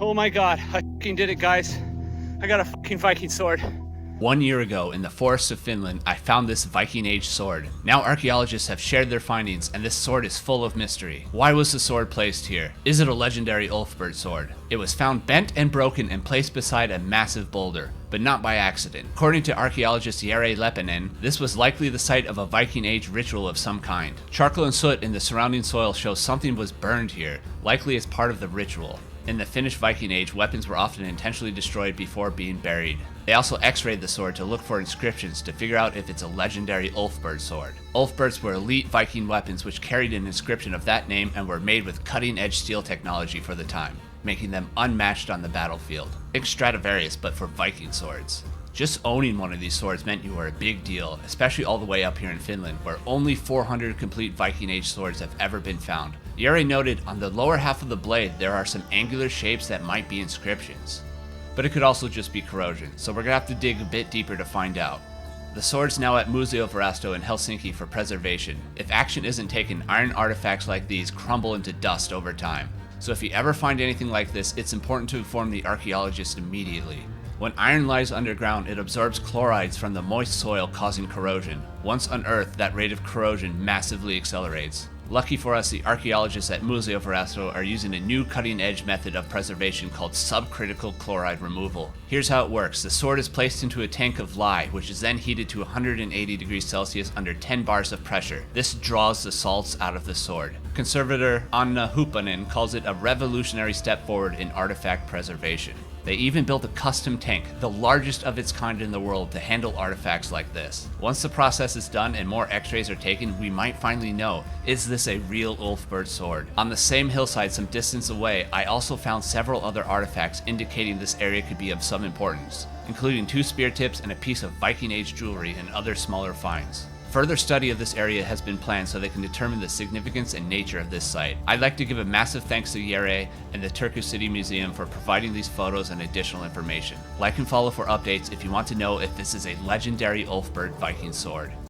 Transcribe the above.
Oh my god, I fucking did it, guys. I got a fucking Viking sword. 1 year ago, in the forests of Finland, I found this Viking Age sword. Now archaeologists have shared their findings, and this sword is full of mystery. Why was the sword placed here? Is it a legendary Ulfberht sword? It was found bent and broken and placed beside a massive boulder, but not by accident. According to archaeologist Jere Leppänen, this was likely the site of a Viking Age ritual of some kind. Charcoal and soot in the surrounding soil shows something was burned here, likely as part of the ritual. In the Finnish Viking Age, weapons were often intentionally destroyed before being buried. They also x-rayed the sword to look for inscriptions to figure out if it's a legendary Ulfberht sword. Ulfberhts were elite Viking weapons which carried an inscription of that name and were made with cutting-edge steel technology for the time, making them unmatched on the battlefield. Big Stradivarius, but for Viking swords. Just owning one of these swords meant you were a big deal, especially all the way up here in Finland, where only 400 complete Viking Age swords have ever been found. Jere noted on the lower half of the blade there are some angular shapes that might be inscriptions. But it could also just be corrosion, so we're gonna have to dig a bit deeper to find out. The sword's now at Museovirasto in Helsinki for preservation. If action isn't taken, iron artifacts like these crumble into dust over time. So if you ever find anything like this, it's important to inform the archaeologist immediately. When iron lies underground, it absorbs chlorides from the moist soil, causing corrosion. Once unearthed, that rate of corrosion massively accelerates. Lucky for us, the archaeologists at Museovirasto are using a new cutting-edge method of preservation called subcritical chloride removal. Here's how it works. The sword is placed into a tank of lye, which is then heated to 180 degrees Celsius under 10 bars of pressure. This draws the salts out of the sword. Conservator Anna Huppanen calls it a revolutionary step forward in artifact preservation. They even built a custom tank, the largest of its kind in the world, to handle artifacts like this. Once the process is done and more x-rays are taken, we might finally know, is this a real Ulfberht sword? On the same hillside some distance away, I also found several other artifacts indicating this area could be of some importance, including 2 spear tips and a piece of Viking Age jewelry and other smaller finds. Further study of this area has been planned so they can determine the significance and nature of this site. I'd like to give a massive thanks to Jere and the Turku City Museum for providing these photos and additional information. Like and follow for updates if you want to know if this is a legendary Ulfberht Viking sword.